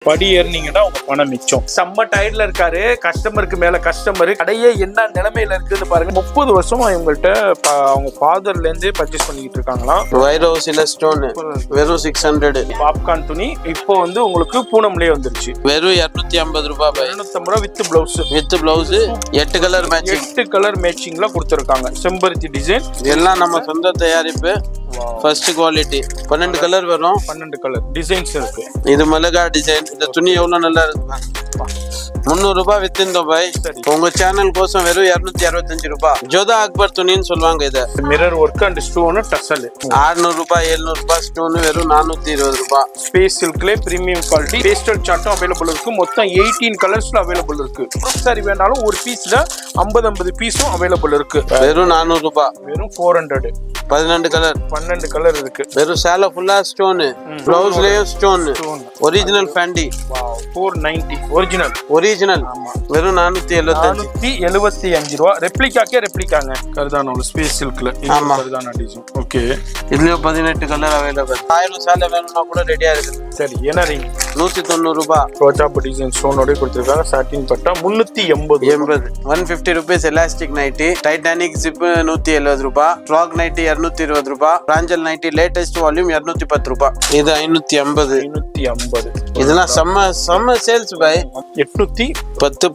படி ஏறினீங்கன்னா உங்க பணம் மிச்சம். செம்ம டயர்ட்ல இருக்காரு, கஸ்டமருக்கு மேல கஸ்டமர். கடையே என்ன நிலைமையில இருக்குன்னு பாருங்க. 30 வருஷமா இவங்கள்ட்ட அவங்க ஃபாதர்ல இருந்து பர்ச்சேஸ் பண்ணிக்கிட்டு இருக்காங்களாம். வைரோசில ஸ்டோன் வெறும் 600. பாப்கார்ன் துணி இப்போ வந்து உங்களுக்கு பூனம்லயே வந்துருச்சு. வெறும் 250 ரூபாய். 250 ரூபாய் with blouse. 8 colour matching. 8 colour மேட்சிங்ல கொடுத்துருக்காங்க. செம்பருத்தி டிசைன். இதெல்லாம் நம்ம சொந்த தயாரிப்பு. First quality. 12 கலர் வரும். 12 கலர் டிசைன்ஸ் இருக்கு. இது மலகா டிசைன். இந்த துணி எவ்வளவு நல்லா இருக்கு. 300 ரூபாய் வித்திருந்தோம் பாய். உங்க சேனல் கோசம் வெறும் 265 ரூபாய். ஜோதா அக்பர் துணின்னு சொல்லுவாங்க. இத mirror work and stone tassel 600 ரூபாய் 700 ரூபாய். ஸ்டோன் வெறும் 420 ரூபாய். ஸ்பேஸ் சில்க்ல பிரீமியம் குவாலிட்டி. பேஸ்டல் சார்ட்டும் அவைலபிள் இருக்கு. மொத்தம் 18 கலர்ஸ்ல அவைலபிள் இருக்கு. சாரி வேணாலும் ஒரு பீஸ்ல 50 பீஸும் அவைலபிள் இருக்கு. வெறும் 400 ரூபாய். வெறும் 400. 12 கலர். 12 கலர் இருக்கு. வெறும் சேலை ஃபுல்லா ஸ்டோன். பிளவுஸ்லயும் ஸ்டோன். Original Fendi. 490 ஒரிஜினல். வெறும் 475 ரூபாய். ரெப்ளிகாங்க. கர்தானோல ஸ்பேஸ் சில்க்ல. ஆமா கர்தானா டிசைன். ஓகே. இதுல 18 கலர் அவைலபிள். 1000 சேலை வேணும்னா கூட ரெடியா இருக்கு. சரி என்ன ரேஞ்ச்? 190 ரூபாய். ரோஜாப்பு டிசைன் ஸ்டோனோட கொடுத்திருக்காங்க. சாட்டின் பட்டா 380. 150 rupees elastic nightie. Titanic zip 170 ரூபாய். ஃப்ராக் நைட்டி 220 ரூபாய். பிராஞ்சல் நைட்டி லேட்டஸ்ட் வால்யூம் 210 ரூபாய். இது 550. இதெல்லாம் செம்ம சேல்ஸ் பாய். 810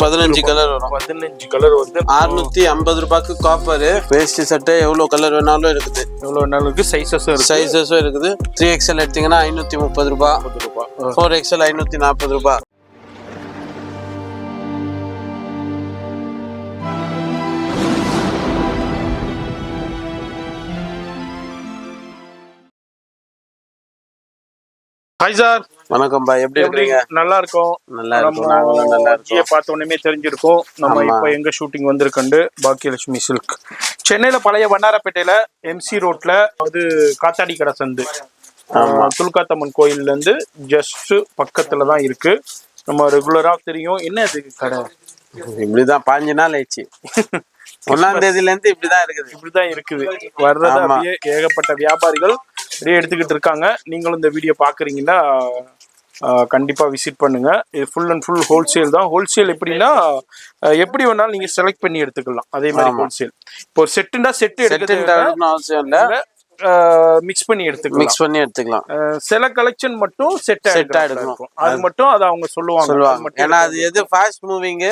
15 கலர் வரும். 15 கலர் வந்து 650 ரூபாய்க்கு காப்பர். வேஸ்ட் சட்டை எவ்வளவு கலர் வேணாலும் இருக்குது. எவ்வளவு வேணாலும் இருக்கு. சைஸஸும் இருக்குது. 3XL எடுத்தீங்கன்னா 530 ரூபாய். 4XL 540 ரூபாய். Hi sir. வணக்கம் பாய். எப்படி இருக்கீங்க? நல்லா இருக்கோம். பார்த்த உடனே தெரிஞ்சிருக்கோம் நம்ம இப்ப எங்க ஷூட்டிங் வந்திருக்கண்டு. பாக்கியலட்சுமி சில்க் சென்னையில பழைய வண்ணாரப்பேட்டையில MC ரோட்ல அது காத்தாடி கடை சந்து துல்காத்தம்மன் கோயில்ல இருந்து ஜஸ்ட் பக்கத்துல தான் இருக்கு. நம்ம ரெகுலரா தெரியும். என்ன இது கடை? இப்படிதான் 5 நாள் ஆயிடுச்சு. 1ஆம் தேதியில இருந்து இப்படிதான் இருக்குது. வர்றது அப்படியே ஏகப்பட்ட வியாபாரிகள் எடுத்துக்கிட்டு இருக்காங்க. நீங்களும் இந்த வீடியோ பாக்குறீங்கன்னா கண்டிப்பா விசிட் பண்ணுங்க. இது ஃபுல் அண்ட் ஃபுல் ஹோல்சேல் தான். ஹோல்சேல் எப்படின்னா எப்படி வேணாலும் நீங்க செலக்ட் பண்ணி எடுத்துக்கலாம். அதே மாதிரி ஹோல்சேல். இப்போ ஒரு செட்டுண்டா செட்டு எடுக்கணும் அவசியம் இல்ல. மிக்ஸ் பண்ணி எடுத்துக்கலாம். சில கலெக்ஷன் மட்டும் செட் எடுக்கணும். அது மட்டும் அது அவங்க சொல்லுவாங்க. ஏன்னா அது எது ஃபாஸ்ட் மூவிங்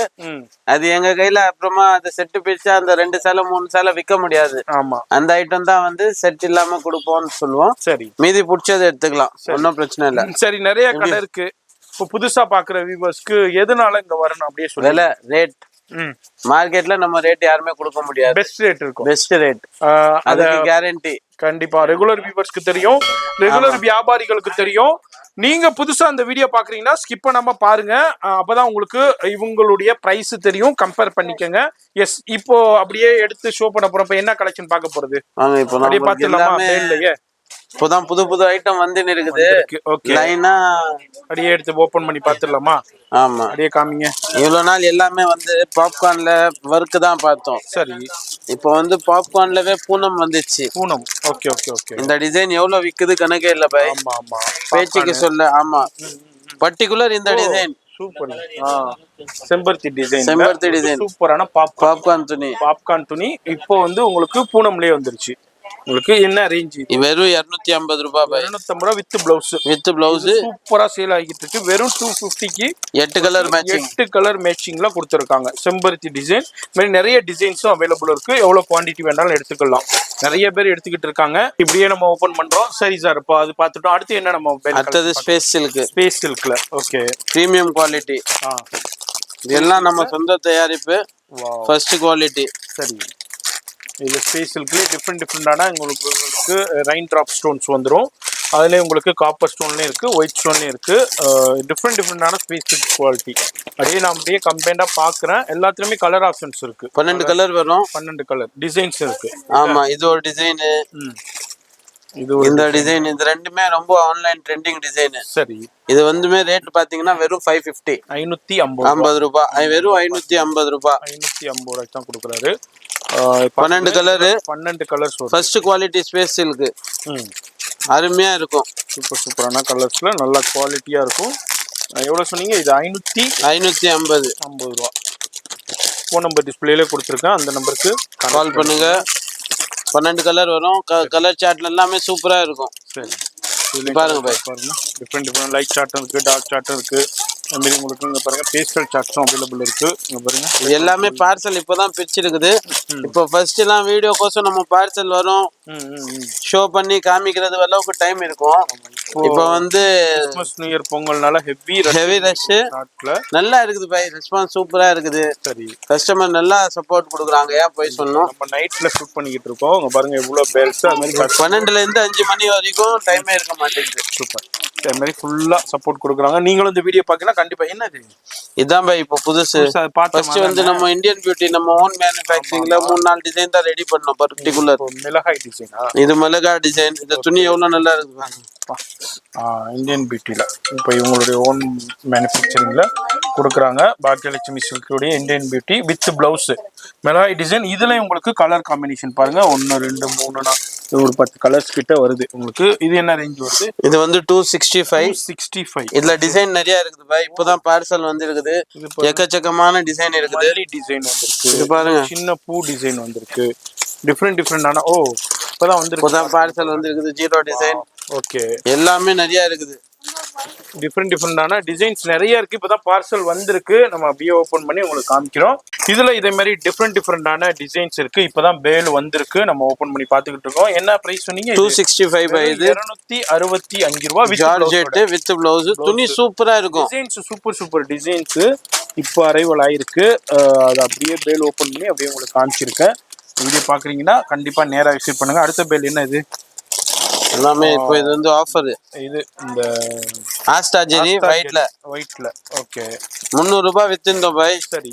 அது எங்க கையில. அப்புறமா அந்த செட்டு பிரிச்சா அந்த 2 சேலை 3 சேலை விற்க முடியாது. ஆமா அந்த ஐட்டம் தான் வந்து செட் இல்லாம கொடுப்போம்னு சொல்லுவோம். சரி மீதி பிடிச்சதை எடுத்துக்கலாம். ஒன்னும் பிரச்சனை இல்ல. சரி நிறைய கடை இருக்கு. இப்போ புதுசா பாக்குற வியூவர்ஸ்க்கு எதனால இங்க வரணும் அப்படியே சொல்லுங்க. ரேட் மார்க்கெட்ல நம்ம ரேட் யாருமே கொடுக்க முடியாது. பெஸ்ட் ரேட் இருக்கும். பெஸ்ட் ரேட் அதுக்கு கேரண்டி. கண்டிப்பா ரெகுலர் வியூவர்ஸ்க்கு தெரியும். ரெகுலர் வியாபாரிகளுக்கு தெரியும். நீங்க புதுசா அந்த வீடியோ பாக்குறீங்கன்னா ஸ்கிப் பண்ணாம பாருங்க. அப்பதான் உங்களுக்கு இவங்களுடைய பிரைஸ் தெரியும். கம்பேர் பண்ணிக்கங்க. எஸ் இப்போ அப்படியே எடுத்து ஷோ பண்ண போறப்ப என்ன கலெக்ஷன் பார்க்க போறது அப்படியே பாத்துடலாமா? இல்லையே இப்போதான் புது ஐட்டம் வந்து இருக்குது. லைனா அப்படியே எடுத்து ஓபன் பண்ணி பாத்துடலாமா? ஆமா அப்படியே காமிங்க. இவ்வளவு நாள் எல்லாமே வந்து பாப்கார்ன்ல ஒர்க் தான் பார்த்தோம். சரி இப்போ வந்து பாப்கார்ன்லவே பூனம் வந்துச்சு. பூனம். Okay okay okay. இந்த டிசைன் எவ்வளவு விக்குது கணக்கே இல்ல பாய். ஆமா ஆமா பேச்சுக்கு சொல்ல. ஆமா பர்టిక్యులர் இந்த டிசைன் சூப்பர். செம்பருத்தி டிசைன். சூப்பரான பாப்கார்ன் துணி இப்போ வந்து உங்களுக்கு பூனம்லயே வந்துருச்சு. உங்களுக்கு என்ன ரேஞ்ச்? வெறும் 250 ரூபாய். 250 ரூபாய் வித் பிளவுஸ். சூப்பரா சேல் ஆகிட்டு இருக்கு. வெறும் 250க்கு 8 கலர் மேட்சிங். 8 கலர் மேட்சிங்ல கொடுத்துருக்காங்க. செம்பருத்தி டிசைன் மாதிரி நிறைய டிசைன்ஸும் அவைலபிள் இருக்கு. எவ்வளவு குவான்டிட்டி வேணாலும் எடுத்துக்கலாம். நிறைய பேர் எடுத்துக்கிட்டு இருக்காங்க. இப்படியே நம்ம ஓபன் பண்றோம். சரி சார். இப்போ அது பார்த்துட்டோம். அடுத்து என்ன நம்ம அடுத்தது ஸ்பேஸ் சில்க்ல. ஓகே. Premium quality. இதெல்லாம் நம்ம சொந்த தயாரிப்பு. First quality. சரி. இது ஸ்பேஸ் சில்க்லேயே டிஃப்ரெண்டான உங்களுக்கு ரெயின் ட்ராப் ஸ்டோன்ஸ் வந்துடும். அதுலேயே உங்களுக்கு காப்பர் ஸ்டோன்லேயும் இருக்குது, ஒயிட் ஸ்டோன்லேயும் இருக்குது. டிஃப்ரெண்டான ஸ்பேஸ் சில்க் குவாலிட்டி. அப்படியே நான் அப்படியே கம்பைண்டாக பார்க்குறேன். எல்லாத்துலேயுமே கலர் ஆப்ஷன்ஸ் இருக்குது. 12 கலர் வரும். 12 கலர் டிசைன்ஸ் இருக்குது. ஆமாம் இது ஒரு டிசைனு. இந்த டிசைன் இந்த ரெண்டுமே ரொம்ப ஆன்லைன் ட்ரெண்டிங் டிசைன். சரி. இது வந்துமே ரேட் பாத்தீங்கன்னா வெறும் 550. 550 ரூபாய். வெறும் 550 ரூபாய். 550 ரூபாய்க்கு தான் கொடுக்குறாரு. 12 colour. 12 colours. First quality space silk. அருமையா இருக்கும். சூப்பரான கலர்ஸ்ல நல்ல குவாலிட்டியா இருக்கும். எவ்வளவு சொன்னீங்க? இது 550 ரூபா. ஃபோன் நம்பர் டிஸ்பிளேல கொடுத்துருக்கேன், அந்த நம்பருக்கு கால் பண்ணுங்க. 12 கலர் வரும். கலர் சார்ட்ல எல்லாமே சூப்பரா இருக்கும். சரி, பாருங்க பாய், பாருங்க டிஃப்ரெண்ட் லைட் சார்ட்டும் இருக்கு, டார்க் சார்ட்டும் இருக்கு. அது மாதிரி உங்களுக்கு இங்க பாருங்க பேஸ்டல் சார்ட்ஸும் அவைலபிள் இருக்கு. இங்க பாருங்க இது எல்லாமே பார்சல் இப்பதான் பிரிச்சிருக்குது. இப்போ ஃபர்ஸ்ட் எல்லாம் வீடியோ கோசம் நம்ம பார்சல் வரும், ஷோ பண்ணி காமிக்கிறது அளவுக்கு டைம் இருக்கும். இப்போ வந்து கிறிஸ்மஸ் நியூ இயர் பொங்கல்னால ஹெவி ரஷ் நல்லா இருக்குது பாய். ரெஸ்பான்ஸ் சூப்பரா இருக்குது. சரி, கஸ்டமர் நல்லா சப்போர்ட் கொடுக்குறாங்க. ஏன் போய் சொன்னோம், நம்ம நைட்ல ஷூட் பண்ணிக்கிட்டு இருக்கோம். இங்க பாருங்க எவ்வளவு பேல்ஸ். அது மாதிரி 12ல இருந்து 5 மணி வரைக்கும் டைமே இருக்க மாட்டேங்குது. சூப்பர். அது மாதிரி ஃபுல்லா சப்போர்ட் கொடுக்குறாங்க. நீங்களும் இந்த வீடியோ பார்க்கலாம் கண்டிப்பா. என்னது இதான் பாய் இப்போ புதுசு. ஃபர்ஸ்ட் வந்து நம்ம இந்தியன் பியூட்டி நம்ம ஓன் மேனுஃபேக்சரிங்ல 3-4 டிசைன் தான் ரெடி பண்ணோம். பர்டிகுலர் மிளகாய் டிசைனா? இது மிளகாய் டிசைன். இந்த துணி எவ்வளவு நல்லா இருக்கு பாருங்க. இந்தியன் பியூட்டியில் இப்போ இவங்களுடைய ஓன் மேனுஃபேக்சரிங்கில் கொடுக்குறாங்க. பாக்கியலட்சுமி சில்குடைய இந்தியன் பியூட்டி வித் பிளவுஸ் மெலாய் டிசைன். இதில் உங்களுக்கு கலர் காம்பினேஷன் பாருங்கள், 1 2 3 4 ஒரு 10 கலர்ஸ் கிட்ட வருது உங்களுக்கு. இது என்ன ரேஞ்ச் வருது? இது வந்து 265. இதுல டிசைன் நிறைய இருக்குது பாய். இப்போதான் பார்சல் வந்து இருக்குது. எக்கச்சக்கமான டிசைன் இருக்குது. டிசைன் வந்திருக்கு. இது பாருங்க, சின்ன பூ டிசைன் வந்திருக்கு. டிஃப்ரெண்டான இப்போதான் வந்து பார்சல் வந்து இருக்குது. 0 டிசைன். ஓகே, எல்லாமே நிறைய இருக்குது. டிஃப்ரெண்டான டிசைன்ஸ் நிறைய இருக்கு. இப்பதான் பார்சல் வந்திருக்கு. நம்ம அப்படியே ஓபன் பண்ணி உங்களுக்கு காமிக்கிறோம். இதுல இதே மாதிரி டிஃப்ரெண்டான டிசைன்ஸ் இருக்கு. இப்பதான் பேல் வந்திருக்கு. நம்ம ஓபன் பண்ணி பாத்துக்கிட்டு இருக்கோம். என்ன பிரைஸ் சொன்னீங்க? 265. இது 265 ரூபா ஜார்ஜெட் வித் பிளவுஸ். துணி சூப்பரா இருக்கும். டிசைன்ஸ் சூப்பர் டிசைன்ஸ் இப்போ அரைவல் ஆயிருக்கு. அது அப்படியே பேல் ஓபன் பண்ணி அப்படியே உங்களுக்கு காமிச்சிருக்கேன். வீடியோ பாக்குறீங்கன்னா கண்டிப்பா நேரா விசிட் பண்ணுங்க. அடுத்த பேல் என்ன? இது எல்லாமே இப்போ இது வந்து ஆஃபர். இது இந்த ஆஸ்டா ஜெரி ஒயிட்ல. ஓகே, 300 ரூபாய் வித்திருந்தோம் பாய். சரி,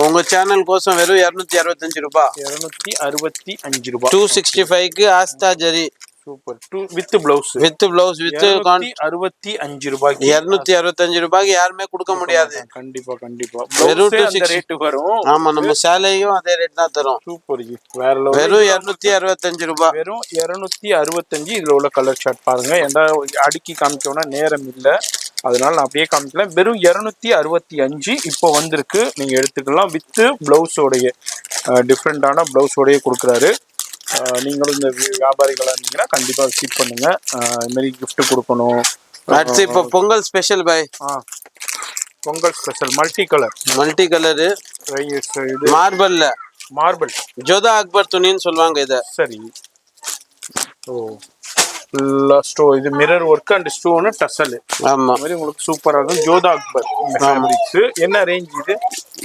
உங்க சேனல் கோசம் வெறும் 265 ரூபாய். 265 ரூபாய். 265க்கு ஆஸ்டா ஜெரி சூப்பர். வித் பிளவுஸ் வித் 265 ரூபாய்க்கு. 265 ரூபாய்க்கு யாருமே கொடுக்க முடியாது. கண்டிப்பா வெறும் ரேட் வரும். ஆமா, நம்ம சேலையும் அதே ரேட் தான் தரும். சூப்பர் ஜி, வேற லெவல். வெறும் 265 ரூபாய். வெறும் 265. இதுல உள்ள கலர் சார்ட் பாருங்க. ஏன்னா அடுக்கி காமிச்சோம்னா நேரம் இல்ல, அதனால நான் அப்படியே காமிக்கல. வெறும் 265 இப்போ வந்திருக்கு. நீங்க எடுத்துக்கலாம். வித் பிளவுஸோடைய டிஃப்ரெண்டான பிளவுஸோடைய கொடுக்குறாரு. நீங்களும் இந்த வியாபாரிகளா இருந்தீங்கன்னா கண்டிப்பா விசிட் பண்ணுங்க. இது மாதிரி கிஃப்ட் கொடுக்கணும். அடுத்து இப்போ பொங்கல் ஸ்பெஷல் பாய். பொங்கல் ஸ்பெஷல் மல்டி கலர் இது மார்பிள் ஜோதா அக்பர் துணின்னு சொல்லுவாங்க இத. சரி, இது மிரர் ஒர்க் அண்ட் ஸ்டோன் டசல். ஆமா, மாதிரி உங்களுக்கு சூப்பரா இருக்கும். ஜோதா அக்பர் ஃபேப்ரிக்ஸ். என்ன ரேஞ்ச் இது?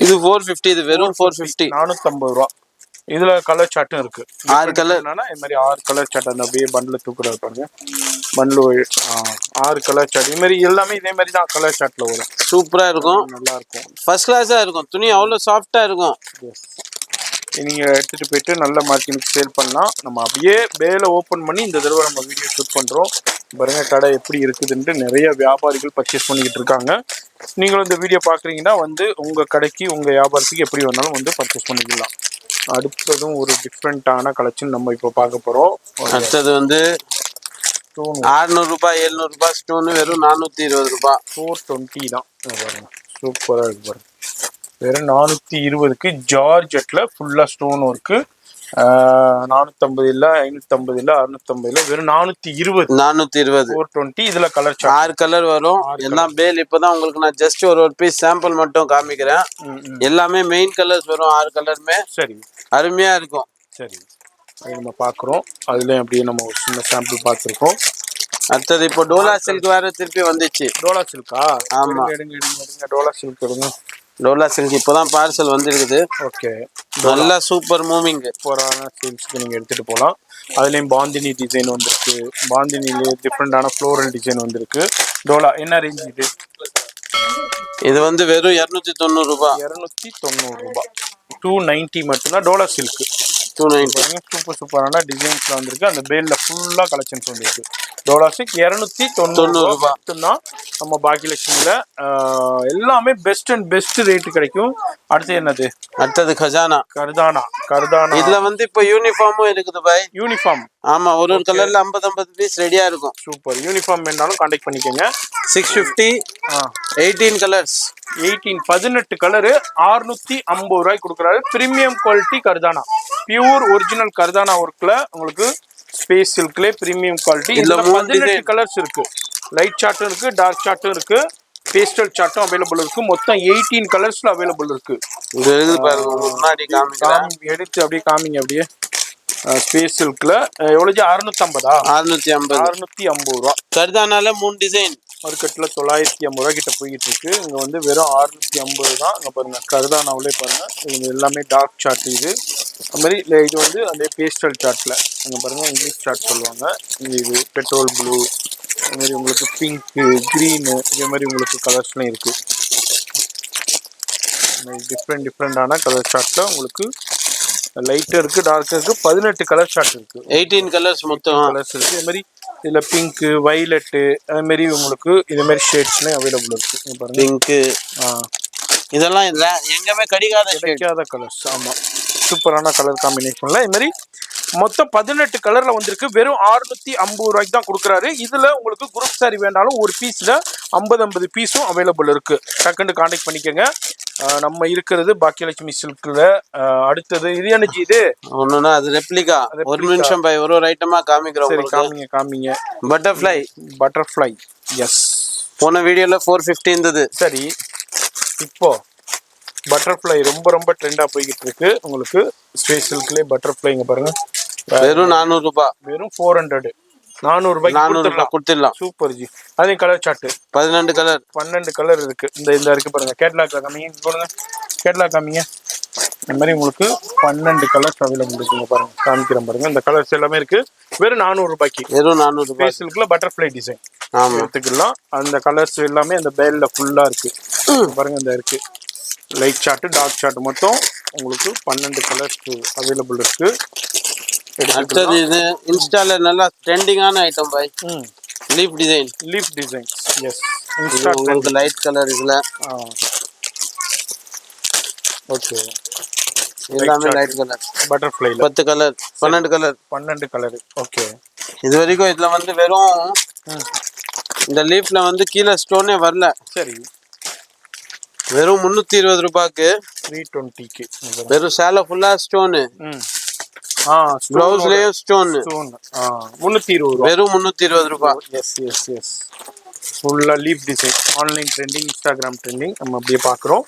இது 450. இது வெறும் 450. 450 ரூபா. இதுல கலர் சார்ட்டும் இருக்கு. 6 கலர். இது மாதிரி 6 கலர் சார்ட். அந்த அப்படியே பண்டில் தூக்குறது பாருங்க. Bundle 6 colour chart. இது மாதிரி எல்லாமே இதே மாதிரி தான் கலர் சார்ட்ல வரும். சூப்பரா இருக்கும், நல்லா இருக்கும், ஃபர்ஸ்ட் கிளாஸா இருக்கும். துணி அவ்வளவு சாஃப்டா இருக்கும். நீங்க எடுத்துட்டு போயிட்டு நல்ல மார்க்கெட்டுக்கு சேல் பண்ணலாம். நம்ம அப்படியே பேல ஓபன் பண்ணி இந்த தடவை நம்ம வீடியோ ஷூட் பண்றோம். பாருங்க கடை எப்படி இருக்குதுன்ட்டு நிறைய வியாபாரிகள் பர்ச்சேஸ் பண்ணிக்கிட்டு இருக்காங்க. நீங்களும் இந்த வீடியோ பாக்குறீங்கன்னா வந்து உங்க கடைக்கு உங்க வியாபாரத்துக்கு எப்படி வேணாலும் வந்து பர்ச்சேஸ் பண்ணிக்கலாம். அடுத்ததும் ஒரு டிஃப்ரெண்டான கலெக்ஷன் நம்ம இப்போ பார்க்க போறோம். அடுத்தது வந்து 600 ரூபாய் 700 ரூபாய் ஸ்டோன் வெறும் 420 ரூபாய். 420 தான் பாருங்க. சூப்பரா இருக்கு பாருங்க. வெறும் 420க்கு ஜார்ஜெட்ல ஃபுல்லா ஸ்டோன் ஒர்க்கு. 450 இல்ல 550 இல்ல 650 இல்ல வெறும் 420. 420. இதுல கலர் 6 கலர் வரும். எல்லாம் பேல். இப்பதான் உங்களுக்கு நான் ஜஸ்ட் ஒரு பீஸ் சாம்பிள் மட்டும் காமிக்கிறேன். எல்லாமே மெயின் கலர்ஸ் வரும். 6 கலருமே. சரி, அருமையா இருக்கும். சரி, அது நம்ம பாக்குறோம். அதுலயும் அப்படியே நம்ம ஒரு சின்ன சாம்பிள் பார்த்துருக்கோம். அடுத்தது இப்போ டோலா சில்க் வேற திருப்பி வந்துச்சு. டோலா சில்கா? ஆமா, எடுங்க டோலா சில்க் எடுங்க. டோலா சில்க் இப்போதான் பார்சல் வந்துருக்குது. ஓகே, நல்லா சூப்பர் மூவிங். சூப்பரான சில்க்ஸ்க்கு நீங்க எடுத்துட்டு போகலாம். அதுலயும் பாந்தினி டிசைன் வந்திருக்கு. பாந்தினிலே டிஃப்ரெண்டான ஃப்ளோரல் டிசைன் வந்திருக்கு. டோலா என்ன ரேஞ்ச் இது? இது வந்து வெறும் 290 ரூபாய். 290 ரூபாய். 290 மட்டும்தான் டோலா சில்க். 290. சூப்பர் சூப்பரான டிசைன்ஸ்ல வந்திருக்கு. அந்த பேல்ல ஃபுல்லா கலெக்ஷன்ஸ் வந்திருக்கு. டோலா சில்க் 290 ரூபாய் மட்டும்தான் நம்ம பாக்கியலட்சுமியில. எல்லாமே பெஸ்ட் அண்ட் பெஸ்ட் ரேட் கிடைக்கும். அடுத்து என்னது? அடுத்தது கஜானா. கர்தானா இதுல வந்து இப்ப யூனிஃபார்மும் இருக்குது பாய். யூனிஃபார்ம் ஆமா, ஒரு கலர்ல 50 பீஸ் ரெடியா இருக்கும். சூப்பர். யூனிஃபார்ம் வேணாலும் கான்டாக்ட் பண்ணிக்கோங்க. 650. 18 கலர்ஸ். 18 கலரு 650 ரூபாய்க்கு கொடுக்குறாரு. பிரீமியம் குவாலிட்டி கர்தானா, பியூர் ஒரிஜினல் கர்தானா ஒர்க்ல உங்களுக்கு ஸ்பேஸ் சில்க்ல பிரீமியம் குவாலிட்டி. இதுல 18 கலர்ஸ் இருக்கு. லைட் சார்ட்டும் இருக்கு, டார்க் சார்ட்டும் இருக்கு, பேஸ்டல் சார்ட்டும் அவைலபிள் இருக்கு. மொத்தம் 18 கலர்ஸ்ல அவைலபிள் இருக்கு. முன்னாடி எடுத்து அப்படியே காமிங்க. அப்படியே ஸ்பேஸ் சில்க்ல எவ்வளவு? 650 ரூபா. கர்தானால 3 டிசைன் மார்க்கெட்ல 950 ரூபா கிட்ட போயிட்டு இருக்கு. இங்க வந்து வெறும் 650 தான். இங்க பாருங்க கர்தானாவிலே பாருங்க, இது எல்லாமே டார்க் சார்ட். இது அது மாதிரி இது வந்து அந்த பேஸ்டல் சார்ட்ல இங்க பாருங்க, இங்கிலீஷ் சார்ட் சொல்லுவாங்க. இது பெட்ரோல் ப்ளூ, அது மாதிரி உங்களுக்கு பிங்க்கு, க்ரீனு, இதே மாதிரி உங்களுக்கு கலர்ஸ்லாம் இருக்கு. டிஃப்ரெண்டான கலர் சார்ட்ல உங்களுக்கு லைட்டும் இருக்கு, டார்க்கும் இருக்கு. 18 கலர் சார்ட் இருக்கு. 18 கலர்ஸ் மொத்தம் கலர்ஸ் இருக்கு. இது மாதிரி இதுல பிங்க்கு, வயலட்டு, அது மாதிரி உங்களுக்கு இது மாதிரி ஷேட்ஸ்லேயும் அவைலபிள் இருக்கு. பாருங்க பிங்க்கு, இதெல்லாம் எங்கேயுமே கிடைக்காத கலர்ஸ். ஆமா, சூப்பரான கலர் காம்பினேஷன்ல இது மாதிரி மொத்தம் 18 கலர்ல வந்திருக்கு. வெறும் 650 ரூபாய்க்கு தான் கொடுக்குறாரு. இதுல உங்களுக்கு குரூப் சாரி வேணாலும் ஒரு பீஸ்ல 50 பீஸும் அவைலபிள் இருக்கு. டக்குன்னு கான்டாக்ட் பண்ணிக்கோங்க. நம்ம இருக்கிறது பாக்கியலட்சுமி சில்க்ல. அடுத்தது இது என்னச்சு? இது ஒண்ணுனா அது ரெப்ளிகா. ஒரு நிமிஷம் பாய், ஒரு ஐட்டமா காமிக்கிறோம். சரி, காமிங்க. பட்டர்ஃப்ளை. எஸ், போன வீடியோல 450 இருந்தது. சரி, இப்போ பட்டர்ஃப்ளை ரொம்ப ட்ரெண்டா போய்கிட்டு இருக்கு. உங்களுக்கு ஸ்பேஸ் சில்க்லயே பட்டர்ஃப்ளைங்க பாருங்க, வெறும் 400 ரூபாய். வெறும் 400 ரூபாய்க்கு கொடுத்துடலாம். Super G. அதே கலர் சார்ட் 12 கலர் இருக்கு. இந்த இருக்கு பாருங்க. கேட்லாக் காமிங்க. பாருங்க கேட்லாக் காமிங்க. இந்த மாதிரி உங்களுக்கு 12 கலர்ஸ் அவைலபிள் இருக்குங்க. பாருங்க காமிக்கிறேன் பாருங்க. இந்த கலர்ஸ் எல்லாமே இருக்கு. வெறும் 400 ரூபாய்க்கு. வெறும் 400 ரூபாய். ஸ்பேஸ் சில்க்ல பட்டர்ஃப்ளை டிசைன் எடுத்துக்கலாம். அந்த கலர்ஸ் எல்லாமே அந்த பேல்ல ஃபுல்லா இருக்கு. பாருங்க இந்த இருக்கு லைட் சார்ட், டார்க் சார்ட் மொத்தம் உங்களுக்கு 12 கலர்ஸ் அவைலபிள் இருக்கு. அடுத்தது இது இன்ஸ்டால நல்லா ட்ரெண்டிங்கான ஐட்டம் பாய். Leaf design. எஸ், உங்களுக்கு லைட் கலர் இதுல. ஓகே, எல்லாமே லைட் கலர். பட்டர்ஃப்ளைல 10 கலர், 12 கலர். ஓகே, இது வரைக்கும் இதுல வந்து வெறும் இந்த லீஃப்ல வந்து கீழே ஸ்டோனே வரல. சரி, வெறும் 320 ரூபாய்க்கு 320க்கு வெறும் சேலை ஃபுல்லா ஸ்டோனு. பிளவுஸ்லயும் ஸ்டோன். 320 வெறும் 320 ரூபாய். எஸ், ஃபுல்லா leaf design. Online trending, Instagram trending நம்ம அப்படியே பாக்குறோம்.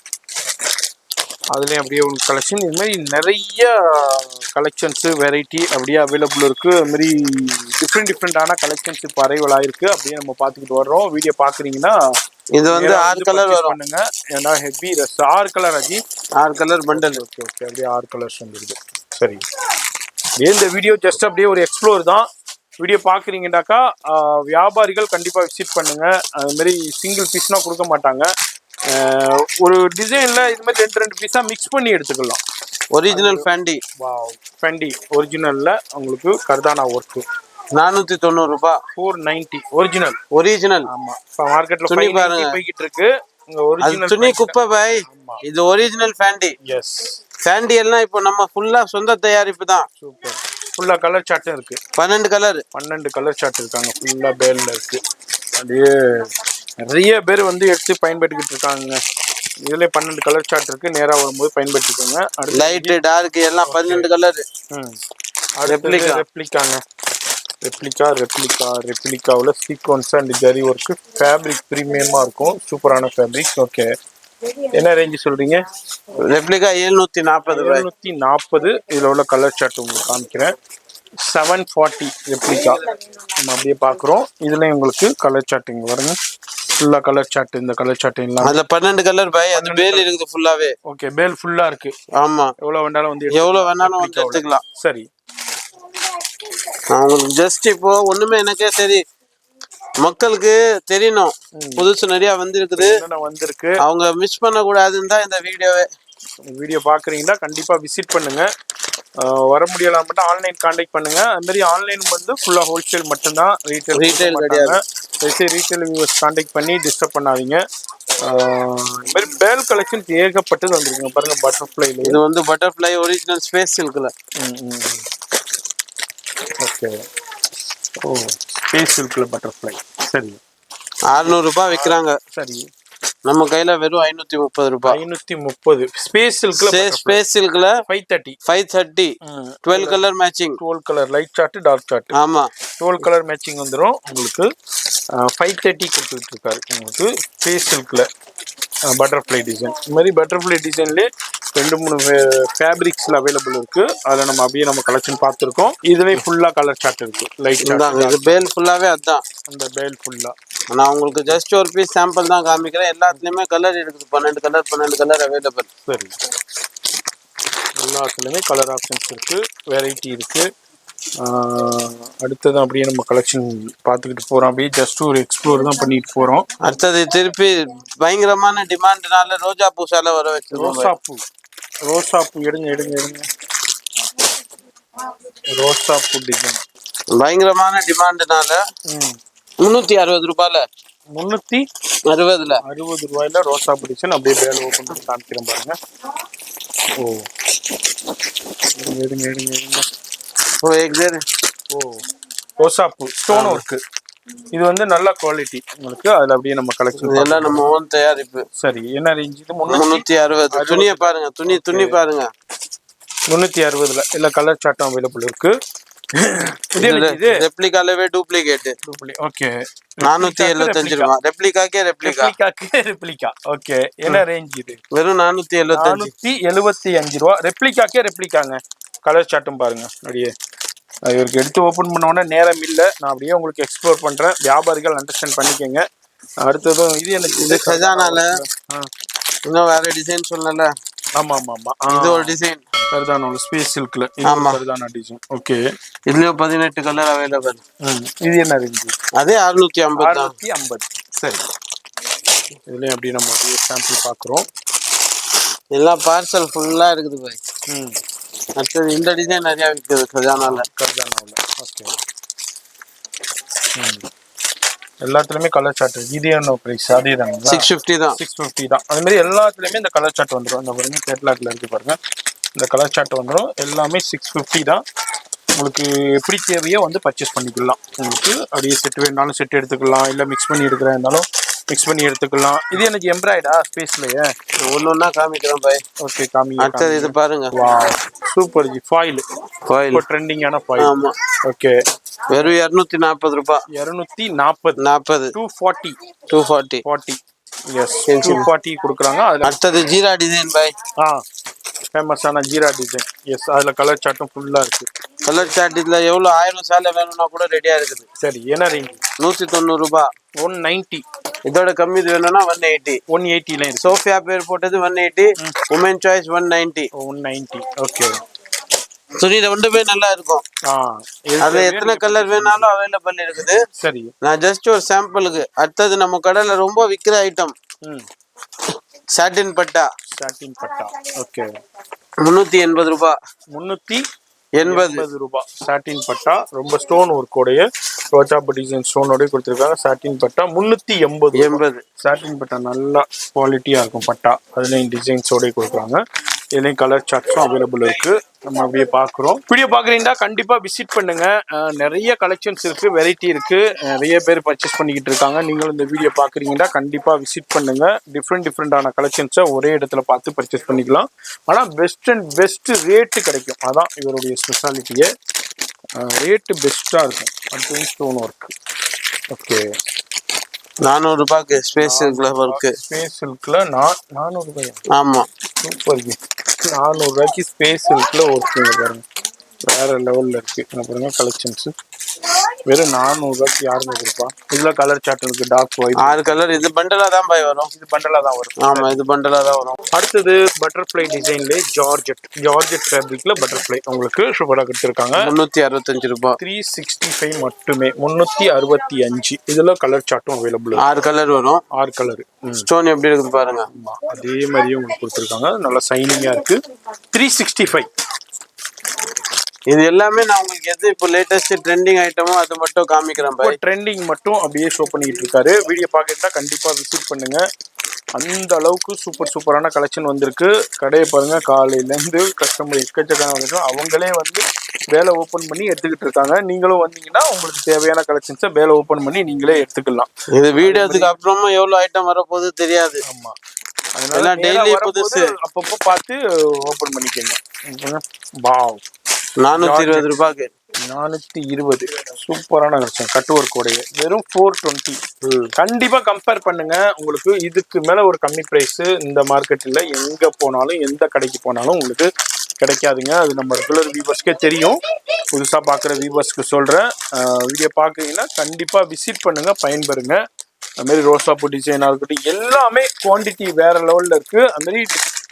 அதுலயும் அப்படியே ஒரு கலெக்ஷன். இது மாதிரி நிறைய கலெக்ஷன்ஸ், வெரைட்டி அப்படியே அவைலபிள் இருக்கு. அது மாதிரி டிஃப்ரெண்டான கலெக்ஷன்ஸ் இப்போ அரைவல் ஆயிருக்கு. அப்படியே நம்ம பார்த்துக்கிட்டு வர்றோம். வீடியோ பாக்குறீங்கன்னா இது வந்து 6 கலர் வரும். பண்ணுங்க, ஏன்னா ஹெவி ரஸ். 6 கலர் அஜி, 6 கலர் பண்டல். ஓகே, அப்படியே 6 கலர்ஸ் வந்துருக்கு. சரி, இந்த வீடியோ ஜஸ்ட் அப்படியே ஒரு எக்ஸ்ப்ளோர் தான். வீடியோ பார்க்குறீங்கன்னாக்கா வியாபாரிகள் கண்டிப்பாக விசிட் பண்ணுங்க. அது மாதிரி சிங்கிள் பீஸ்னா கொடுக்க மாட்டாங்க. ஒரு டிசைன்ல இது மாதிரி 2 பீஸா மிக்ஸ் பண்ணி எடுத்துக்கலாம். Original fatty. ஃபேண்டி ஒரிஜினல்ல உங்களுக்கு கர்தானா ஒர்க்கு 490 ரூபாய். 490 ஒரிஜினல். ஆமா, மார்க்கெட்ல துணி பாருங்க போய்கிட்டு இருக்கு. ஒரிஜினல் துணி குப்பை பாய். இது ஒரிஜினல் ஃபேண்டி. எஸ், ஃபேண்டி எல்லாம் இப்போ நம்ம ஃபுல்லா சொந்த தயாரிப்பு தான். சூப்பர். ஃபுல்லா கலர் சார்ட் இருக்கு. 12 கலர் சார்ட் இருக்காங்க. ஃபுல்லா பேல்ல இருக்கு. அப்படியே நிறைய பேர் வந்து எடுத்து பயன்படுத்திக்கிட்டு இருக்காங்க. இதுல 12 கலர் சார்ட் இருக்கு. நேரா வரும்போது பயன்படுத்திக்கோங்க. லைட், டார்க் எல்லாம் 12 கலர். ரெப்ளிகாவில் sequins and zari work. Fabric பிரீமியமா இருக்கும். சூப்பரான ஃபேப்ரிக். ஓகே, என்ன ரேஞ்சு சொல்றீங்க? ரெப்ளிகா 740. இதுல உள்ள கலர் சார்ட் உங்களுக்கு காமிக்கிறேன். 740 ரெப்ளிகா நம்ம அப்படியே பாக்குறோம். இதுல உங்களுக்கு கலர் சார்ட் இங்க வருங்க. ஃபுல்லா கலர் சார்ட். இந்த கலர் சார்ட் எல்லாம் அதுல 12 கலர் பாய். அது பேல் இருக்குது ஃபுல்லாவே. ஓகே, பேல் ஃபுல்லா இருக்கு. ஆமா, எவ்வளவு வேணாலும் வந்து எடுத்துக்கலாம். சரி, அவங்களுக்கு ஜஸ்ட் இப்போ ஒண்ணுமே எனக்கே சரி மக்களுக்கு தெரியணும். புதுசு நிறைய வந்திருக்கு. அவங்க மிஸ் பண்ண கூடாதுன்னு தான் இந்த வீடியோ பாக்குறீங்கன்னா கண்டிப்பா விசிட் பண்ணுங்க. வர முடியலாம் மட்டும் ஆன்லைன் கான்டாக்ட் பண்ணுங்க. அது மாதிரி ஆன்லைன் வந்து ஃபுல்லா ஹோல்சேல் மட்டும்தான், ரீட்டைல் கிடையாது. ரீட்டைல் வியூவர்ஸ் கான்டாக்ட் பண்ணி டிஸ்டர்ப் பண்ணாதீங்க. இந்த மாதிரி பேல் கலெக்ஷன்ஸ் ஏகப்பட்டது வந்துருக்குங்க பாருங்க. பட்டர்ஃப்ளைல இது வந்து பட்டர்ஃப்ளை ஒரிஜினல் ஸ்பேஸ் சில்க்ல. ஓகே. ஓ, ஸ்பேஸ் சில்க்ல பட்டர்ஃப்ளை. சரி, 600 ரூபாய் விற்கிறாங்க. சரி, நம்ம கையில வெறும் 530 ரூபாய். 530 ஸ்பேஸ் சில்க்ல. ஸ்பேஸ் சில்க்ல 530. 12 colour matching. 12 colour light shade dark shade. ஆமா, 12 கலர் மேட்சிங் வந்துரும் உங்களுக்கு. 530 கொடுத்துட்டு இருக்காரு உங்களுக்கு ஸ்பேஸ் சில்க்ல பட்டர்ஃப்ளை டிசைன். இந்த மாதிரி பட்டர்ஃப்ளை டிசைன்லேயே 2-3 ஃபேப்ரிக்ஸ்ல அவைலபிள் இருக்கு. அதில் நம்ம அப்படியே நம்ம கலெக்ஷன் பார்த்துருக்கோம். இதுலேயே ஃபுல்லா கலர் சார்ட் இருக்கு. Light chart. இது பேல் ஃபுல்லாவே அதான். அந்த பேல் ஃபுல்லா நான் உங்களுக்கு ஜஸ்ட் ஒரு பீஸ் சாம்பிள் தான் காமிக்கிறேன். எல்லாத்துலயுமே கலர் இருக்குது. 12 கலர் அவைலபிள். சரி, எல்லாத்துலயுமே கலர் ஆப்ஷன்ஸ் இருக்கு, வெரைட்டி இருக்கு. அடுத்தது அப்படியே நம்ம கலெக்ஷன் பார்த்துக்கிட்டு போறோம். அப்படியே ஜஸ்ட் ஒரு எக்ஸ்ப்ளோர் தான் பண்ணிட்டு போறோம். அடுத்தது திருப்பி பயங்கரமான டிமாண்ட்னால ரோஜா பூ சேலை வர வச்சு. ரோசா பூ எடுங்க. ரோசா பூ டிசைன் பயங்கரமான டிமாண்ட்னால 360 ரூபாயில 360 ரூபாயில ரோசா பூ டிசைன். அப்படியே பேல் ஓபன் பண்ணி காமிக்கிறேன் பாருங்க. ஓ, எடுங்க. ஓ, ரோசா பூ ஸ்டோன் ஒர்க். இது வந்து நல்ல குவாலிட்டி உங்களுக்கு. அதுல அப்படியே நம்ம கலெக்ஷன் எல்லாம் நம்ம ஓன் தயாரிப்பு. சரி, என்ன ரேஞ்ச் இது? 360. துணியை பாருங்க, துணி பாருங்க. 360ல இல்ல கலர் சார்ட்டும் அவைலபிள் இருக்கு. இது ரெப்ளிகாலவே டூப்ளிகேட். ஓகே, 475 ரூபாய். ரெப்ளிகா. ஓகே, என்ன ரேஞ்ச் இது? வெறும் 475 ரூபாய். ரெப்ளிகாங்க. கலர் சார்ட்டும் பாருங்க. அப்படியே இவருக்கு எடுத்து ஓபன் பண்ண உடனே நேரம் இல்லை. நான் அப்படியே உங்களுக்கு எக்ஸ்ப்ளோர் பண்றேன். வியாபாரிகள் அண்டர்ஸ்டாண்ட் பண்ணிக்கோங்க. அடுத்ததும் இது எனக்கு இது கஜானால இன்னும் வேற டிசைன் சொல்லல. ஆமா, இது ஒரு டிசைன் கர்தானா ஸ்பேஸ் சில்க்ல. ஆமா, கர்தானா டிசைன். ஓகே, இதுலயும் 18 கலர் அவைலபிள். இது என்ன ரேஞ்ச்? அதே 650. சரி, இதுலயும் அப்படி நம்ம அப்படியே சாம்பிள் பாக்குறோம். எல்லாம் பார்சல் ஃபுல்லா இருக்குது பாய். அடுத்தது இந்த டிசைன் நிறைய விற்குது கர்தானால. ஓகே, எல்லாத்துலயுமே கலர் சார்ட். இது என்ன பிரைஸ்? அதே தான், 650 தான். 650 தான். அது மாதிரி எல்லாத்துலயுமே இந்த கலர் சார்ட் வந்துடும். இந்த பாருங்க, கேட்லாக்ல இருக்கு பாருங்க. இந்த கலர் சார்ட் வந்துடும். எல்லாமே 650 தான். உங்களுக்கு எப்படி தேவையோ வந்து பர்ச்சேஸ் பண்ணிக்கலாம். உங்களுக்கு அப்படியே செட் வேணாலும் செட் எடுத்துக்கலாம், இல்லை மிக்ஸ் பண்ணி எடுக்கிறதாலும் மிக்ஸ் பண்ணி எடுத்துக்கலாம். இது எனக்கு எம்ப்ராய்டா ஸ்பேஸ்லயே ஒன்னொன்னா காமிக்கிறேன் பாய். ஓகே, காமி. அடுத்தது இது பாருங்க. Wow, super ji. ஃபாயில் ட்ரெண்டிங்கான ஃபாயில். ஆமா, ஓகே, வெறும் 240 ரூபாய். 240. 240. எஸ், 240 கொடுக்குறாங்க. அதுல அடுத்தது ஜீரா டிசைன் பாய். ஃபேமஸான ஜீரா டிசைன். எஸ், அதுல கலர் சார்ட்டும் ஃபுல்லா இருக்கு. கலர் சார்ட் இதுல எவ்வளவு 1000 சேலை வேணும்னா கூட ரெடியா இருக்குது. சரி, என்ன ரேஞ்ச்? 190 ரூபாய். 190. இதோட கம்மி இது வேணும்னா 180. 180ல இருக்கு. சோஃபியா பேர் போட்டது 180. Woman choice 190. ஓகே, துணியில ரெண்டுமே நல்லா இருக்கும். அதுல எத்தனை கலர் வேணாலும் அவைலபிள் இருக்குது. சரி, நான் ஜஸ்ட் ஒரு சாம்பிளுக்கு. அடுத்தது நம்ம கடையில ரொம்ப விற்கிற ஐட்டம் சாட்டின் பட்டா. ஓகே, 380 ரூபாய். 380 ரூபாய். சாட்டின் பட்டா ரொம்ப ஸ்டோன் ஒர்க்கோடைய ரோஜாப்பு டிசைன் ஸ்டோனோடய கொடுத்துருக்காங்க. சாட்டின் பட்டா 380. சாட்டின் பட்டா நல்லா குவாலிட்டியா இருக்கும் பட்டா. அதுலேயும் டிசைன்ஸோடய கொடுக்குறாங்க. இதுலேயும் கலர் சார்ட்ஸும் அவைலபிள் இருக்கு. நம்ம அப்படியே பார்க்குறோம். வீடியோ பார்க்குறீங்கன்னா கண்டிப்பாக விசிட் பண்ணுங்க. நிறைய கலெக்ஷன்ஸ் இருக்கு, வெரைட்டி இருக்கு. நிறைய பேர் பர்ச்சேஸ் பண்ணிக்கிட்டு இருக்காங்க. நீங்களும் இந்த வீடியோ பார்க்குறீங்கன்னா கண்டிப்பாக விசிட் பண்ணுங்க. டிஃப்ரெண்டான கலெக்ஷன்ஸை ஒரே இடத்துல பார்த்து பர்ச்சேஸ் பண்ணிக்கலாம். ஆனால் பெஸ்ட் ரேட்டு கிடைக்கும். அதான் இவருடைய ஸ்பெஷாலிட்டியே. ரேட்டு பெஸ்ட்டாக இருக்கும். அடுத்து ஸ்டோன் ஒர்க். ஓகே, 400 ரூபாய்க்கு ஸ்பேஸ் சில்க்ல ஒர்க்கு. ஸ்பேஸ் சில்க்ல 400 ரூபாய். ஆமா, சூப்பர். 400 ரூபாய்க்கு ஸ்பேஸ் சில்க்ல ஒர்க்குங்க பாருங்க. வேற லெவல்ல இருக்கு. பாருங்க கலெக்ஷன்ஸ். வெறும் 400 ரூபாய்க்கு யாருங்க கொடுப்பா? இதுல கலர் சார்ட் இருக்கு. Dark white 6 colour. இது பண்டலா தான் பாய் வரும். ஆமா, இது பண்டலா தான் வரும். அடுத்தது பட்டர்ஃப்ளை டிசைன்ல ஜார்ஜெட் ஃபேப்ரிக்ல பட்டர்ஃப்ளை உங்களுக்கு சூப்பரா கொடுத்துருக்காங்க. 365 ரூபாய். 365 மட்டுமே. 365. இதுல கலர் சார்ட்டும் அவைலபிள். 6 கலர் வரும். 6 கலர். ஸ்டோன் எப்படி இருக்குது பாருங்க. அதே மாதிரியே உங்களுக்கு கொடுத்துருக்காங்க. நல்லா சைனிங்கா இருக்கு. 365. இது எல்லாமே நான் உங்களுக்கு எது இப்போ லேட்டஸ்ட் ட்ரெண்டிங் ஐட்டமோ அது மட்டும் காமிக்கிறேன் பாய். ட்ரெண்டிங் மட்டும் அப்படியே ஷோ பண்ணிட்டு இருக்காரு. வீடியோ பார்க்கறதா கண்டிப்பா விசிட் பண்ணுங்க. அந்த அளவுக்கு சூப்பரான கலெக்ஷன் வந்திருக்கு. கடையை பாருங்க, காலையிலேருந்து கஸ்டமர் எக்கச்சக்கான அவங்களே வந்து வேலை ஓப்பன் பண்ணி எடுத்துக்கிட்டு இருக்காங்க. நீங்களும் வந்தீங்கன்னா உங்களுக்கு தேவையான கலெக்ஷன்ஸை வேலை ஓப்பன் பண்ணி நீங்களே எடுத்துக்கலாம். இது வீடியோக்கு அப்புறமா எவ்வளவு ஐட்டம் வரப்போகுது தெரியாது. ஆமா, அதனால டெய்லி புதுசு அப்பப்போ பார்த்து ஓப்பன் பண்ணிக்கோங்க. வாவ், 420 ரூபாய்க்கு 420 சூப்பரான கலெக்ஷன். கட் ஒர்க் உடைய வெறும் 420. கண்டிப்பா கம்பேர் பண்ணுங்க. உங்களுக்கு இதுக்கு மேல ஒரு கம்மி பிரைஸ் இந்த மார்க்கெட்ல எங்க போனாலும் எந்த கடைக்கு போனாலும் உங்களுக்கு கிடைக்காதுங்க. அது நம்ம ரெகுலர் வியூவர்ஸ்க்கே தெரியும். புதுசா பாக்குற வியூவர்ஸ்க்கு சொல்றேன், வீடியோ பாக்குறீங்கன்னா கண்டிப்பா விசிட் பண்ணுங்க, பயன்பெறுங்க. அது மாதிரி ரோசாப்பூ டிசைனா இருக்கட்டும், எல்லாமே குவான்டிட்டி வேற லெவல்ல இருக்கு. அது மாதிரி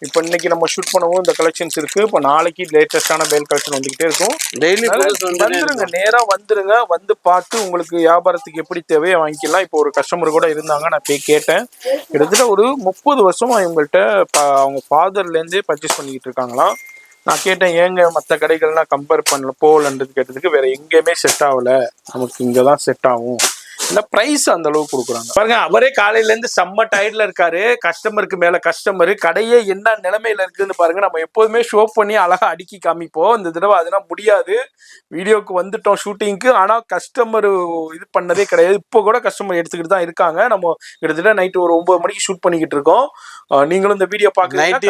இப்போ இன்னைக்கு நம்ம ஷூட் பண்ணவும் இந்த கலெக்ஷன்ஸ் இருக்கு. இப்போ நாளைக்கு லேட்டஸ்டான பேல் கலெக்ஷன் வந்துகிட்டே இருக்கும். டெய்லி வந்துருங்க, நேரா வந்துருங்க. வந்து பார்த்து உங்களுக்கு வியாபாரத்துக்கு எப்படி தேவையோ வாங்கிக்கலாம். இப்போ ஒரு கஸ்டமர் கூட இருந்தாங்க, நான் போய் கேட்டேன். கிட்டத்தட்ட ஒரு 30 வருஷமா இவங்கள்ட்ட அவங்க ஃபாதர்ல இருந்தே பர்ச்சேஸ் பண்ணிக்கிட்டு இருக்காங்களாம். நான் கேட்டேன், ஏங்க மற்ற கடைகள்லாம் கம்பேர் பண்ணல போகலன்றது கேட்டதுக்கு, வேற எங்கேயுமே செட் ஆகல, நமக்கு இங்கதான் செட் ஆகும். இல்ல பிரைஸ் அந்த அளவுக்கு கொடுக்குறாங்க பாருங்க. அவரே காலையில இருந்து செம்ம டயர்ட்ல இருக்காரு. கஸ்டமருக்கு மேல கஸ்டமர், கடையே என்ன நிலைமையில இருக்குன்னு பாருங்க. நம்ம எப்போதுமே ஷோ பண்ணி அழகா அடுக்கி காமிப்போம். இந்த தடவை அதெல்லாம் முடியாது. வீடியோக்கு வந்துட்டோம் ஷூட்டிங்க்கு, ஆனா கஸ்டமர் இது பண்ணதே கிடையாது. இப்போ கூட கஸ்டமர் எடுத்துக்கிட்டு தான் இருக்காங்க. நம்ம கிட்டத்தட்ட நைட் ஒரு 9 மணிக்கு ஷூட் பண்ணிக்கிட்டு இருக்கோம். நீங்களும் இந்த வீடியோ பாக்குறீங்க.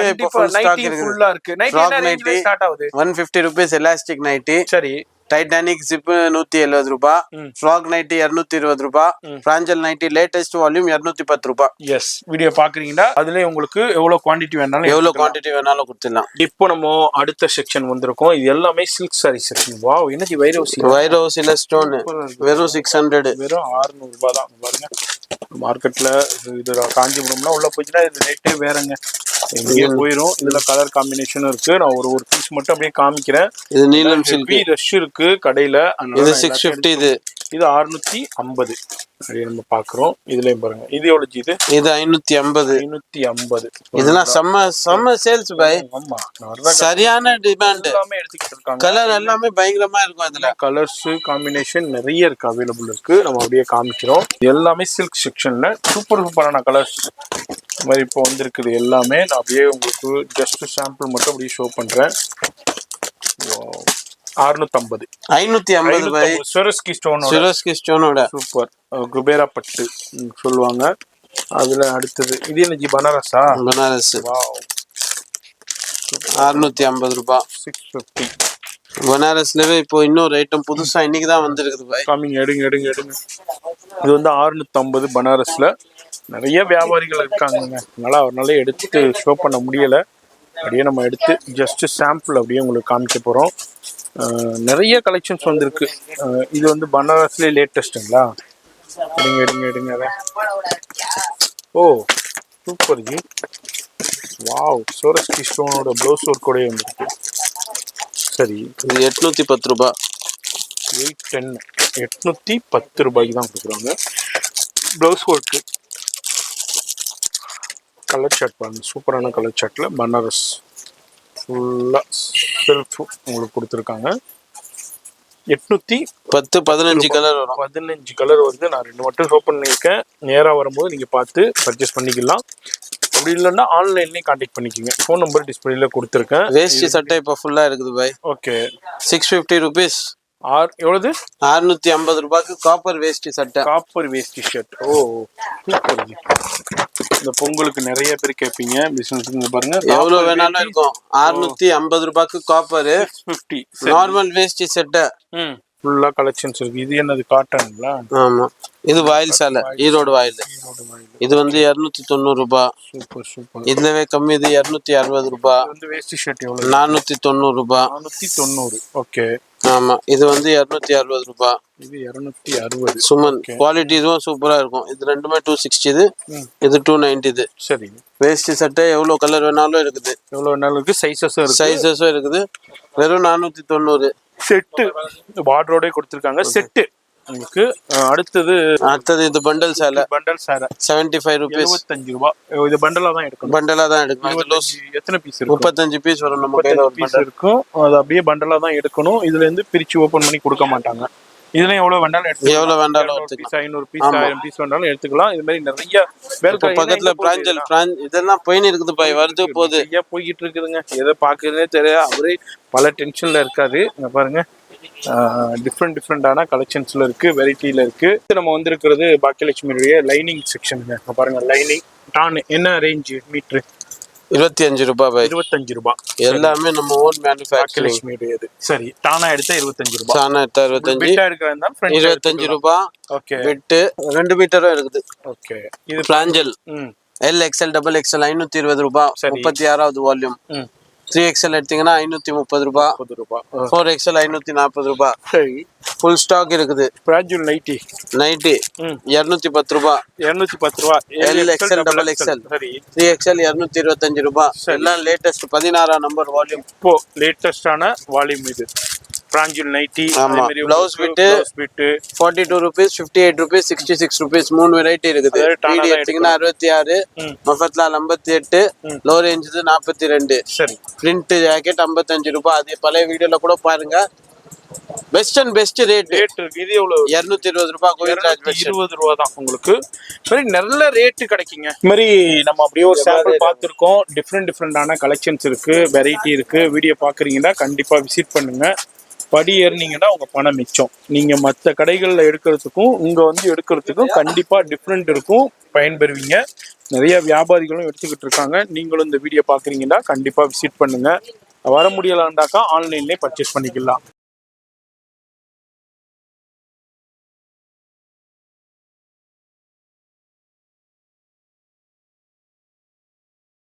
நைட்டி ஃபுல்லா இருக்கு. நைட்டி என்ன ரேஞ்ச்ல ஸ்டார்ட் ஆகுது? 150 ரூபீஸ் எலாஸ்டிக் நைட்டி. சரி. டைட்டானிக் ஜிப் 170 ரூபாய், ஃப்ராக் நைட்டி 220 ரூபாய், பிராஞ்சல் நைட்டி லேட்டஸ்ட் வால்யூம் 210 ரூபாய். எஸ், வீடியோ பாக்குறீங்கன்னா அதுல உங்களுக்கு எவ்வளவு குவாண்டிட்டி வேணாலும் கொடுத்துடலாம். இப்போ நம்ம அடுத்த செக்ஷன் வந்திருக்கோம். இது எல்லாமே சில்க் சாரி செக்ஷன். வாவ், என்னது வைரோசில ஸ்டோன் வெறும் 600, வெறும் 600 ரூபாய் தான். பாருங்க, மார்க்கெட்ல இது காஞ்சிபுரம்னா உள்ள போச்சுன்னா இது ரேட்டே வேறங்க, எங்கேயே போயிடும். இதுல கலர் காம்பினேஷனும் இருக்கு. நான் ஒரு பீஸ் மட்டும் அப்படியே காமிக்கிறேன். இது நீலம் சில்க் ரஷ் இருக்கு கடையில. இது 650, இது 650 அப்படியே நம்ம பாக்குறோம். இதுலயும் பாருங்க, இது எவ்வளவு? இது 550. இதெல்லாம் செம்ம சேல்ஸ் பாய். ஆமா, சரியான டிமாண்ட். எல்லாமே எடுத்துக்கிட்டு இருக்காங்க. கலர் எல்லாமே பயங்கரமா இருக்கும். இதுல கலர்ஸ் காம்பினேஷன் நிறைய இருக்கு, அவைலபிள் இருக்கு. நம்ம அப்படியே காமிக்கிறோம். எல்லாமே சில்க் செக்ஷன்ல சூப்பரான கலர்ஸ் மாதிரி இப்போ வந்திருக்குது எல்லாமே. நான் அப்படியே உங்களுக்கு ஜஸ்ட் சாம்பிள் மட்டும் அப்படியே ஷோ பண்றேன். 650, 550 ஸ்வரோஸ்கி ஸ்டோனோட சூப்பர் குபேரா பட்டு சொல்லுவாங்க. அதுல அடுத்தது இது என்ன? பனாரஸ். வாவ், 650 ரூபாய். 650. பனாரஸ்லவே இப்போ இன்னொரு ஐட்டம் புதுசா இன்னைக்கு தான் வந்திருக்குது பாய். காமிங்க, எடுங்க. இது வந்து 650 பனாரஸ்ல. நிறைய வியாபாரிகள் இருக்காங்க, அதனால அவரால் எடுத்து ஷோ பண்ண முடியல. அப்படியே நம்ம எடுத்து ஜஸ்ட் சாம்பிள் அப்படியே உங்களுக்கு காமிக்க போறோம். நிறைய கலெக்ஷன்ஸ் வந்திருக்கு. இது வந்து பனாரஸ்ல லேட்டஸ்ட்டுங்களா? எடுங்க. Oh super ji. Wow, Swarovski ஸ்டோனோட ப்ளவுஸ் ஒர்க் கூட வந்திருக்கு. சரி, இது 810 ரூபாய். 810 ரூபாய்க்கு தான் கொடுக்குறாங்க. ப்ளவுஸ் ஒர்க்கு கலர் சார்ட் பாருங்க, சூப்பரான கலர் சார்ட்ல பனாரஸ் ஃபுல்லா செல்ஃப் உங்களுக்கு கொடுத்துருக்காங்க. 810 கலர் வரும். 15 கலர் வருது. நான் 2 மட்டும் ஷோ பண்ணியிருக்கேன். நேராக வரும்போது நீங்க பார்த்து பர்ச்சேஸ் பண்ணிக்கலாம். அப்படி இல்லைன்னா ஆன்லைன்லேயும் கான்டாக்ட் பண்ணிக்கோங்க. ஃபோன் நம்பர் டிஸ்பிளேல கொடுத்துருக்கேன். வேஷ்டி சட்டை இப்போ ஃபுல்லா இருக்குது பாய். Okay, 650 rupees. எவ்வளவு? 650 ரூபாய்க்கு காப்பர் வேஷ்டி சட்டை. காப்பர் வேஷ்டி ஷர்ட். ஓ சூப்பர். இந்த பொங்கலுக்கு நிறைய பேர் கேட்பீங்க, பிசினஸ் பாருங்க, எவ்வளவு வேணாலும் இருக்கும். 650 ரூபாய்க்கு காப்பர் 50 நார்மல் வேஷ்டி சட்டை. ஃபுல்லா கலெக்ஷன்ஸ் இருக்கு. இது என்னது? காட்டன்ங்களா? ஆமா, இது வாயில் சாலை, ஈரோடு வாயில். இது வந்து 290 ரூபாய். சூப்பர். இதுலவே கம்மி, இது 260 ரூபாய். வந்து வேஷ்டி ஷர்ட் எவ்வளவு? 490 ரூபாய். 490. ஓகே. ஆமா, இது வந்து 260 ரூபாய். இது 260. சுமன் குவாலிட்டி இதுவும் சூப்பரா இருக்கும். இது ரெண்டுமே 260. இது 290. இது சரி. வேஷ்டி சட்டை எவ்வளவு கலர் வேணாலும் இருக்குது. எவ்வளவு வேணாலும் இருக்கு. சைஸஸும் இருக்குது. வெறும் 490. செட்டு பார்டரோட கொடுத்துருக்காங்க. செட்டு உங்களுக்கு. அடுத்தது இது பண்டல் சேலை பண்டல் சேலை 75 rupees. 75 ரூபாய். இது பண்டலா தான் எடுக்கணும். பண்டலா தான் எடுக்கணும். எத்தனை பீஸ் இருக்கும்? 35 பீஸ் வரும் நம்ம கையில. ஒரு பீஸ் இருக்கும். அது அப்படியே பண்டலா தான் எடுக்கணும். இதுல இருந்து பிரிச்சு ஓபன் பண்ணி கொடுக்க மாட்டாங்க. இதுல எவ்வளவு வேண்டாலும் எடுத்துக்கலாம். எவ்வளவு வேண்டாலும் எடுத்துக்கலாம். 500 பீஸ் 1000 பீஸ் வேண்டாலும் எடுத்துக்கலாம். இது மாதிரி நிறைய பக்கத்துல பிராஞ்சல் இதெல்லாம் போயின்னு இருக்குது பாய். வருது போகுது ஐயா போய்கிட்டு இருக்குதுங்க. எதை பாக்குறதே தெரியல. அவரே பல டென்ஷன்ல இருக்காரு. இங்க பாருங்க டிஃப்ரெண்டான கலெக்ஷன்ஸ்ல இருக்கு, வெரைட்டில இருக்கு. நம்ம வந்திருக்கிறது பாக்கியலட்சுமியுடைய லைனிங் செக்ஷனுங்க. பாருங்க லைனிங் டான் என்ன ரேஞ்ச் மீட்ரு? 25 ரூபாய் பாய். 25 ரூபாய். எல்லாமே நம்ம ஓன் மேனுஃபேக்சரிங். சரி, டானா எடுத்தா 25 ரூபாய். டானா எடுத்தா 25. பிட்டா எடுக்கறதா ஃப்ரண்ட் 25 ரூபாய். ஓகே. பிட் 2 மீட்டரும் இருக்குது. ஓகே. இது பிராஞ்சல் எல் எக்ஸ்எல் டபுள் எக்ஸ்எல் 520 ரூபாய். 36வது வால்யூம். 3XL எடுத்தீங்கன்னா 530 ரூபாய். 4XL 540 ரூபாய். சரி, ஃபுல் ஸ்டாக் இருக்குது. பிராஞ்சல் நைட்டி 210 ரூபாய். 210 ரூபாய். L XL double XL. சரி, 3XL 225 ரூபாய். எல்லாம் லேட்டஸ்ட் 16ஆம் நம்பர் வால்யூம். இப்போ லேட்டஸ்டான வால்யூம் இது பிராஞ்சல் nighty. Blouse bit 42 rupees, 58 rupees, 66 rupees. 3 variety இருக்குது. டிடி எடுத்தீங்கன்னா 66, மஃபத்லால் 58, லோ ரேஞ்ச் 42. சரி, பிரிண்ட் ஜாக்கெட் 55 ரூபாய். அது பழைய வீடியோல கூட பாருங்க. Best and best rate. இது எவ்வளவு? 220 ரூபாய். கோவிந்தராஜ் 20 ரூபாய் தான் உங்களுக்கு. சரி, நல்ல ரேட் கிடைக்குங்க. இந்த மாதிரி நம்ம அப்படியே ஒரு சாம்பிள் பார்த்துருக்கோம். டிஃப்ரெண்டான கலெக்ஷன்ஸ் இருக்கு, வெரைட்டி இருக்கு. வீடியோ பாக்குறீங்கன்னா கண்டிப்பா விசிட் பண்ணுங்க. படி ஏறினீங்கன்னா உங்க பணம் மிச்சம். நீங்க மற்ற கடைகள்ல எடுக்கிறதுக்கும் இங்க வந்து எடுக்கிறதுக்கும் கண்டிப்பா டிஃப்ரெண்ட் இருக்கும். பயன்பெறுவீங்க. நிறைய வியாபாரிகளும் எடுத்துக்கிட்டு இருக்காங்க. நீங்களும் இந்த வீடியோ பாக்குறீங்கன்னா கண்டிப்பா விசிட் பண்ணுங்க. வர முடியலாண்டாக்கா ஆன்லைன்லேயே பர்ச்சேஸ் பண்ணிக்கலாம்.